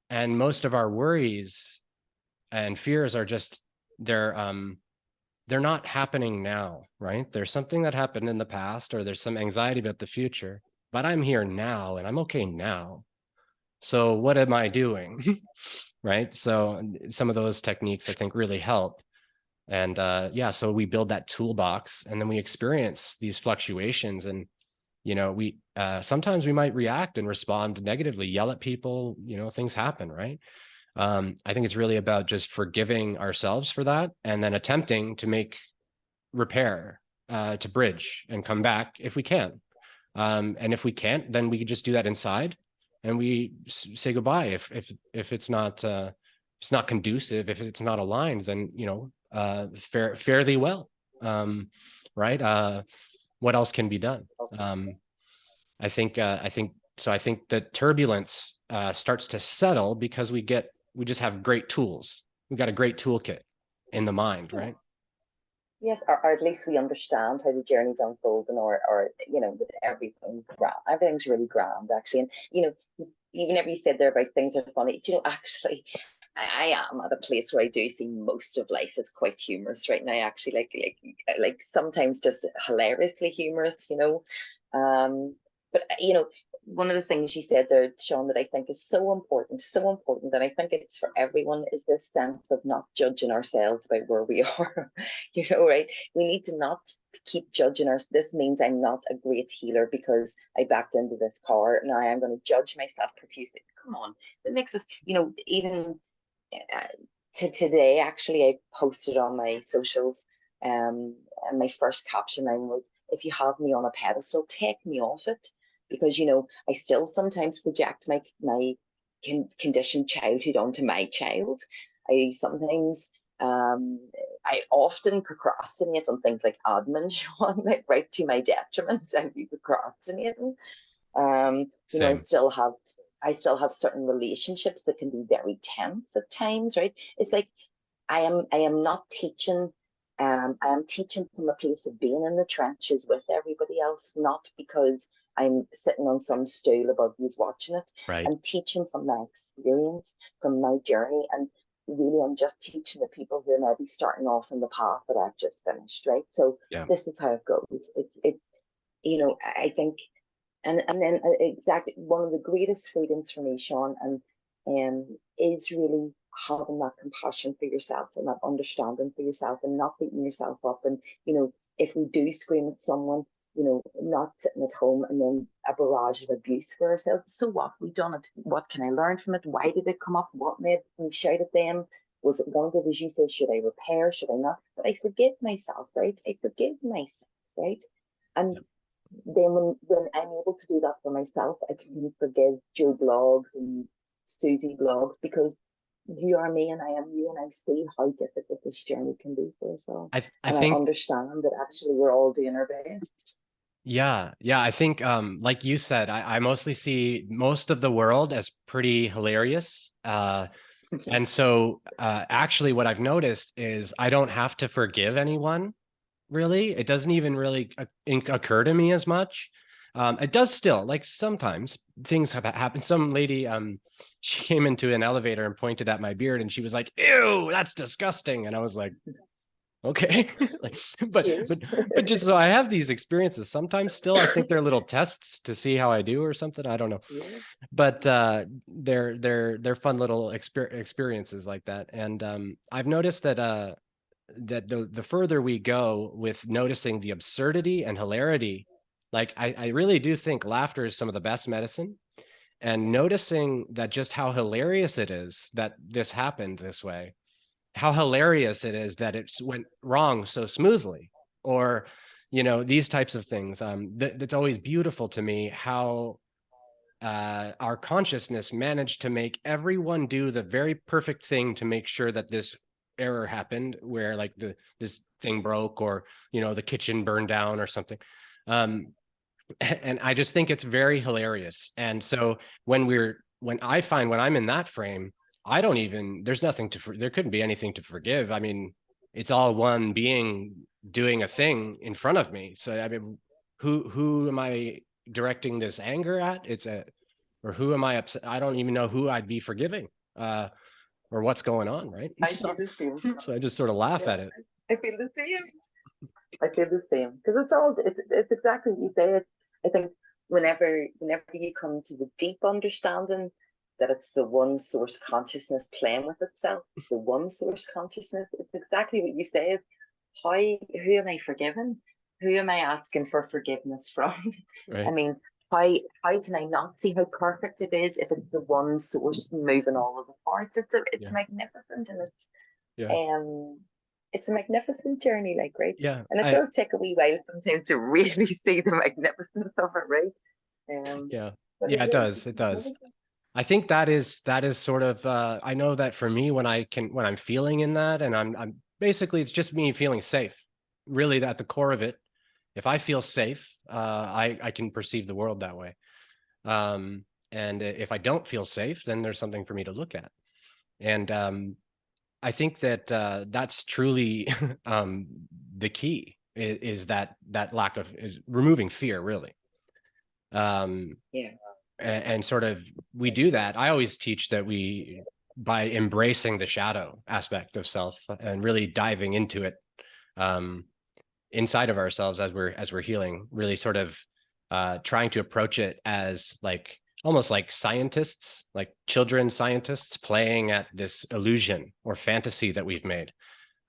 [SPEAKER 1] and most of our worries and fears are just, they're not happening now, right? There's something that happened in the past, or there's some anxiety about the future, but I'm here now and I'm okay now. So what am I doing? Right? So some of those techniques I think really help. And yeah, so we build that toolbox and then we experience these fluctuations. And, you know, we sometimes we might react and respond negatively, yell at people, you know, things happen, right? I think it's really about just forgiving ourselves for that and then attempting to make repair, to bridge and come back if we can. And if we can't, then we could just do that inside and we say goodbye. If it's not conducive, if it's not aligned, then, you know, fare thee well. Right? What else can be done? I think so. I think the turbulence starts to settle because we just have great tools. We got a great toolkit in the mind, right?
[SPEAKER 2] Yes, or at least we understand how the journey's unfolding, or you know, that everything's grand. Everything's really grand, actually. And you know, even if you said there about things are funny, you know, actually, I am at a place where I do see most of life as quite humorous right now. Actually, like sometimes just hilariously humorous, you know. But you know, one of the things you said there, Sean, that I think is so important, and I think it's for everyone, is this sense of not judging ourselves about where we are. You know, right? We need to not keep judging us. This means I'm not a great healer because I backed into this car. Now I'm going to judge myself profusely. Come on, that makes us, you know, even uh, today, actually, I posted on my socials, and my first caption line was, "If you have me on a pedestal, take me off it," because you know I still sometimes project my conditioned childhood onto my child. I sometimes I often procrastinate on things like admin, Sean, like right to my detriment. I'd be procrastinating. You know,
[SPEAKER 1] Same.
[SPEAKER 2] I still have certain relationships that can be very tense at times, right? It's like I am not teaching. I am teaching from a place of being in the trenches with everybody else, not because I'm sitting on some stool above you watching it.
[SPEAKER 1] Right.
[SPEAKER 2] I'm teaching from my experience, from my journey, and really I'm just teaching the people who are maybe starting off in the path that I've just finished, right? So
[SPEAKER 1] Yeah.
[SPEAKER 2] this is how it goes. It's you know, I think, and then exactly one of the greatest freedoms for me, Sean, and is really having that compassion for yourself and that understanding for yourself and not beating yourself up. And you know, if we do scream at someone, you know, not sitting at home and then a barrage of abuse for ourselves. So what? We done it. What can I learn from it? Why did it come up? What made me shout at them? Was it wonderful, as you said? Should I repair? Should I not? But I forgive myself, right? I forgive myself, right? And then when I'm able to do that for myself, I can forgive Joe Blogs and Susie Blogs, because you are me and I am you, and I see how difficult this journey can be for us all.
[SPEAKER 1] I
[SPEAKER 2] And I
[SPEAKER 1] think,
[SPEAKER 2] understand that actually we're all doing our best.
[SPEAKER 1] yeah, yeah. I think, like you said, I mostly see most of the world as pretty hilarious. And so, actually, what I've noticed is I don't have to forgive anyone really. It doesn't even really occur to me as much. It does still, like sometimes things have happened. Some lady, she came into an elevator and pointed at my beard and she was like, ew, that's disgusting. And I was like, okay. Like, but
[SPEAKER 2] Cheers.
[SPEAKER 1] just so I have these experiences sometimes still. I think they're little tests to see how I do or something. I don't know.
[SPEAKER 2] Yeah.
[SPEAKER 1] But they're fun little experiences like that. And I've noticed that that the further we go with noticing the absurdity and hilarity, like I really do think laughter is some of the best medicine. And noticing that just how hilarious it is that this happened this way, how hilarious it is that it went wrong so smoothly, or these types of things. That's always beautiful to me, how our consciousness managed to make everyone do the very perfect thing to make sure that this error happened, where like this thing broke, or the kitchen burned down or something. um and I just think it's very hilarious. And so when I find, when I'm in that frame, I don't even, there's nothing there couldn't be anything to forgive. I mean, it's all one being doing a thing in front of me. So I mean, who am I directing this anger at? Or who am I upset? I don't even know who I'd be forgiving, or what's going on, right?
[SPEAKER 2] I do the same.
[SPEAKER 1] So I just sort of laugh
[SPEAKER 2] Yeah,
[SPEAKER 1] at it.
[SPEAKER 2] I feel the same. I feel the same because it's exactly what you say. I think whenever you come to the deep understanding that it's the one source consciousness playing with itself, the one source consciousness, it's exactly what you say. Is who am I forgiving? Who am I asking for forgiveness from? I
[SPEAKER 1] Right.
[SPEAKER 2] mean, how can I not see how perfect it is if it's the one source moving all of the parts? It's
[SPEAKER 1] Yeah.
[SPEAKER 2] magnificent, and
[SPEAKER 1] Yeah.
[SPEAKER 2] um it's a magnificent journey, like, right?
[SPEAKER 1] Yeah.
[SPEAKER 2] And it
[SPEAKER 1] I
[SPEAKER 2] does take a wee while sometimes to really see the magnificence of it, right?
[SPEAKER 1] Yeah.
[SPEAKER 2] But it
[SPEAKER 1] Yeah, it
[SPEAKER 2] is,
[SPEAKER 1] does. It
[SPEAKER 2] it's
[SPEAKER 1] does.
[SPEAKER 2] magnificent.
[SPEAKER 1] I think that is sort of I know that for me, when I'm feeling in that, and I'm basically, it's just me feeling safe. Really, at the core of it, if I feel safe, I can perceive the world that way. And if I don't feel safe, then there's something for me to look at. And I think that that's truly um the key, is that lack of, is removing fear, really. Um
[SPEAKER 2] Yeah.
[SPEAKER 1] and sort of, we do that. I always teach that we, by embracing the shadow aspect of self and really diving into it, um, inside of ourselves, as we're healing, really sort of trying to approach it as like, almost like scientists, like children scientists playing at this illusion or fantasy that we've made,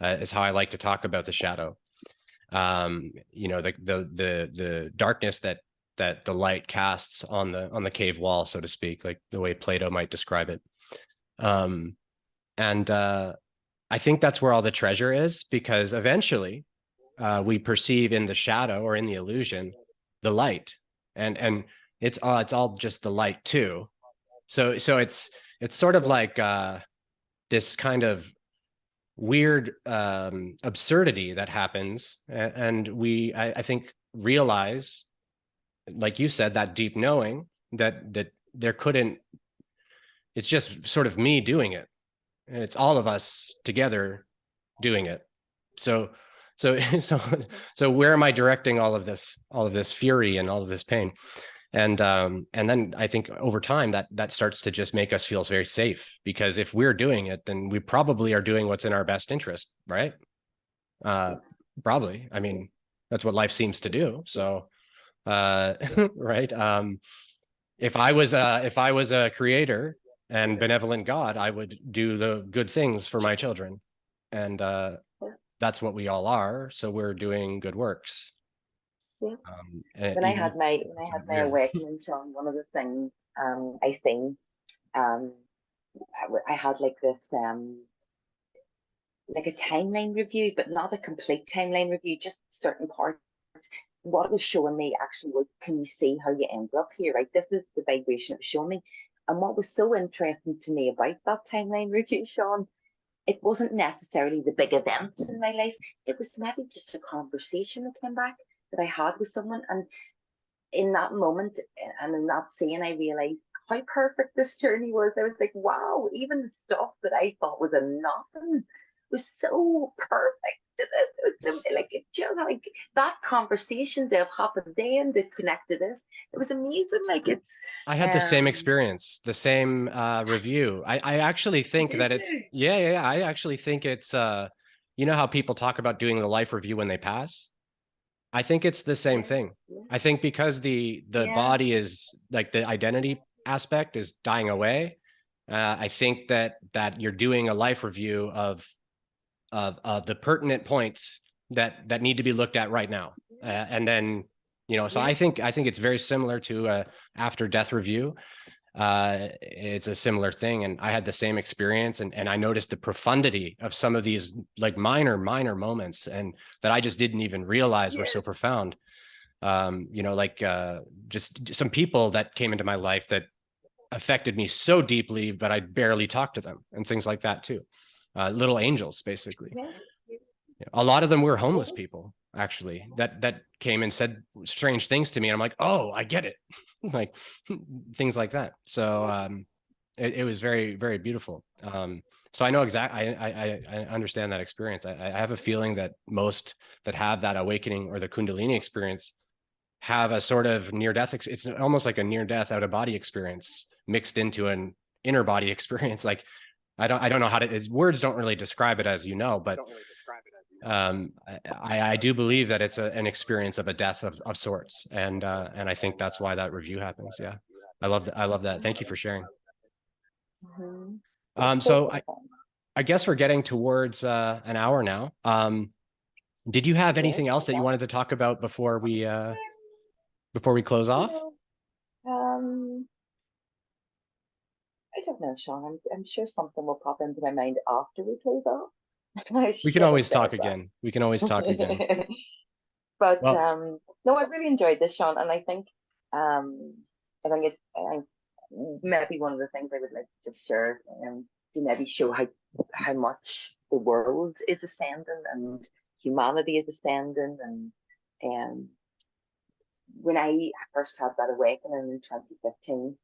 [SPEAKER 1] is how I like to talk about the shadow. The darkness that the light casts on the cave wall, so to speak, like the way Plato might describe it. um and I think that's where all the treasure is, because eventually we perceive in the shadow, or in the illusion, the light. And it's all just the light too. So it's sort of
[SPEAKER 2] Yeah.
[SPEAKER 1] like this kind of weird absurdity that happens, and I think realize, like you said, that deep knowing that there couldn't, it's just sort of me doing it, it's all of us together doing it. So so so where am I directing all of this fury and all of this pain? And then I think over time that starts to just make us feel very safe, because if we're doing it, then we probably are doing what's in our best interest, right? uh Probably. I mean, that's what life seems to do. So right. If I was a creator and benevolent God, I would do the good things for my children. And
[SPEAKER 2] Yeah.
[SPEAKER 1] that's what we all are. So we're doing good works.
[SPEAKER 2] Yeah.
[SPEAKER 1] And
[SPEAKER 2] When I
[SPEAKER 1] even
[SPEAKER 2] had my
[SPEAKER 1] weird.
[SPEAKER 2] awakening, Sean, one of the things I seen, um I had like this like a timeline review, but not a complete timeline review, just certain parts. What it was showing me actually was, can you see how you end up here? Right, this is the vibration it was showing me. And what was so interesting to me about that timeline review, Sean, it wasn't necessarily the big events in my life. It was maybe just a conversation that came back that I had with someone. And in that moment and in that scene, I realized how perfect this journey was. I was like, wow, even the stuff that I thought was a nothing was so perfect. It was Like, like that conversation to have happened then that connected us. It was amazing. Like it's
[SPEAKER 1] I had the same experience, the same review. I actually think
[SPEAKER 2] did
[SPEAKER 1] that it's
[SPEAKER 2] you?
[SPEAKER 1] yeah. I actually think it's you know how people talk about doing the life review when they pass? I think it's the same
[SPEAKER 2] Yes,
[SPEAKER 1] thing.
[SPEAKER 2] yes,
[SPEAKER 1] I think because the
[SPEAKER 2] yeah,
[SPEAKER 1] body is like the identity aspect is dying away. I think that you're doing a life review of the pertinent points that need to be looked at right now, and then so
[SPEAKER 2] yeah,
[SPEAKER 1] I think it's very similar to a after death review. It's a similar thing, and I had the same experience, and I noticed the profundity of some of these like minor moments, and that I just didn't even realize were
[SPEAKER 2] yeah,
[SPEAKER 1] so profound. Like just some people that came into my life that affected me so deeply, but I barely talked to them, and things like that too. Little angels, basically.
[SPEAKER 2] yeah,
[SPEAKER 1] A lot of them were
[SPEAKER 2] yeah,
[SPEAKER 1] homeless people, actually, that came and said strange things to me. And I'm like, oh, I get it. Like things like that. So it was very, very beautiful. So I know exactly, I understand that experience. I have a feeling that most that have that awakening or the Kundalini experience have a sort of near death. It's almost like a near death out of body experience mixed into an inner body experience. Like I don't know how to, words don't really describe it, as you know, but I do believe that it's an experience of a death of sorts, and I think that's why that review happens. Yeah, I love that. I love that. Thank you for sharing.
[SPEAKER 2] mm-hmm. So
[SPEAKER 1] So I guess we're getting towards an hour now. Did you have
[SPEAKER 2] yes,
[SPEAKER 1] anything else that you wanted to talk about before we close
[SPEAKER 2] you
[SPEAKER 1] off?
[SPEAKER 2] know, I don't know, Sean. I'm sure something will pop into my mind after we close off. I
[SPEAKER 1] We can
[SPEAKER 2] should have
[SPEAKER 1] always
[SPEAKER 2] said
[SPEAKER 1] talk again. We can always talk again.
[SPEAKER 2] that. But
[SPEAKER 1] Well,
[SPEAKER 2] no, I really enjoyed this, Sean, and I think maybe one of the things I would like to just share to maybe show how much the world is ascending and humanity is ascending, and when I first had that awakening in 2015,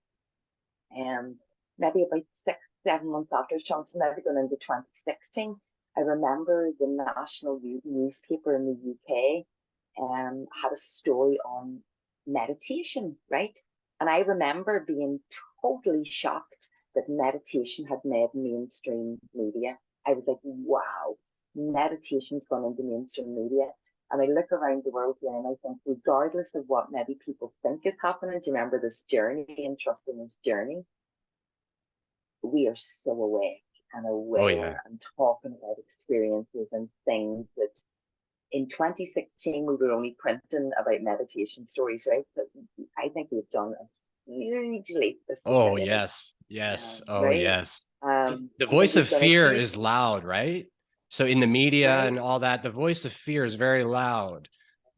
[SPEAKER 2] maybe about 6, 7 months after Johnson, maybe going into 2016, I remember the national newspaper in the UK had a story on meditation, right? And I remember being totally shocked that meditation had made mainstream media. I was like, wow, meditation's gone into mainstream media. And I look around the world here and I think, regardless of what maybe people think is happening, do you remember this journey and trust in this journey? We are so awake and
[SPEAKER 1] oh yeah.
[SPEAKER 2] aware and talking about experiences and things that in 2016 we were only printing about meditation stories, right? So I think we've done a huge leap as
[SPEAKER 1] Oh
[SPEAKER 2] society,
[SPEAKER 1] yes. Yes. Oh
[SPEAKER 2] right?
[SPEAKER 1] yes. The
[SPEAKER 2] I think
[SPEAKER 1] voice of
[SPEAKER 2] we've done a
[SPEAKER 1] fear
[SPEAKER 2] huge
[SPEAKER 1] is loud, right? So in the media
[SPEAKER 2] right.
[SPEAKER 1] and all that, the voice of fear is very loud.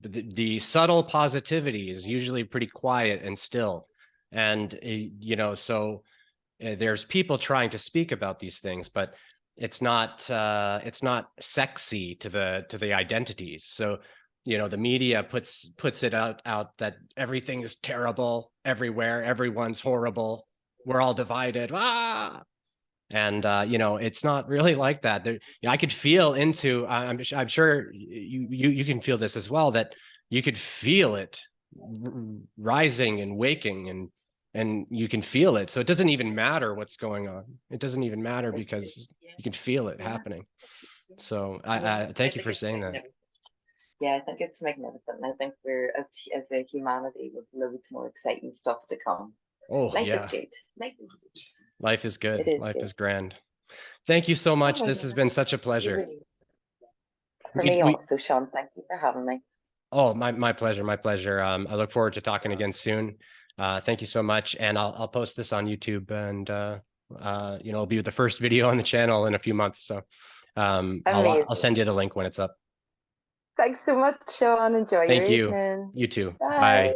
[SPEAKER 1] But the subtle positivity is usually pretty quiet and still. And, so there's people trying to speak about these things, but it's not sexy to the identities. So, the media puts it out that everything is terrible everywhere, everyone's horrible, we're all divided. And it's not really like that. I could feel into. I'm sure you can feel this as well. That you could feel it rising and waking, and you can feel it. So it doesn't even matter what's going on. It doesn't even matter because
[SPEAKER 2] Yeah,
[SPEAKER 1] you can feel it
[SPEAKER 2] yeah,
[SPEAKER 1] happening. So
[SPEAKER 2] yeah.
[SPEAKER 1] I
[SPEAKER 2] I
[SPEAKER 1] thank you
[SPEAKER 2] think
[SPEAKER 1] for
[SPEAKER 2] it's
[SPEAKER 1] saying that.
[SPEAKER 2] magnificent. Yeah, I think it's magnificent. And I think we're as a humanity with loads more exciting stuff to come.
[SPEAKER 1] Oh
[SPEAKER 2] Life is
[SPEAKER 1] yeah,
[SPEAKER 2] good. Life is good.
[SPEAKER 1] life is
[SPEAKER 2] It
[SPEAKER 1] good.
[SPEAKER 2] is
[SPEAKER 1] Life
[SPEAKER 2] good.
[SPEAKER 1] is grand. Thank you so
[SPEAKER 2] Oh
[SPEAKER 1] much.
[SPEAKER 2] my
[SPEAKER 1] This has
[SPEAKER 2] goodness.
[SPEAKER 1] been such a
[SPEAKER 2] You
[SPEAKER 1] pleasure.
[SPEAKER 2] really for me also, Sean. Thank you for having me.
[SPEAKER 1] Oh, my pleasure, my pleasure. I look forward to talking again soon. Thank you so much, and I'll post this on YouTube, and it'll be the first video on the channel in a few months. So I'll
[SPEAKER 2] Amazing.
[SPEAKER 1] send you the link when it's up.
[SPEAKER 2] Thanks so much, Sean. Enjoy your
[SPEAKER 1] Thank you.
[SPEAKER 2] evening.
[SPEAKER 1] You too. Bye.
[SPEAKER 2] Bye.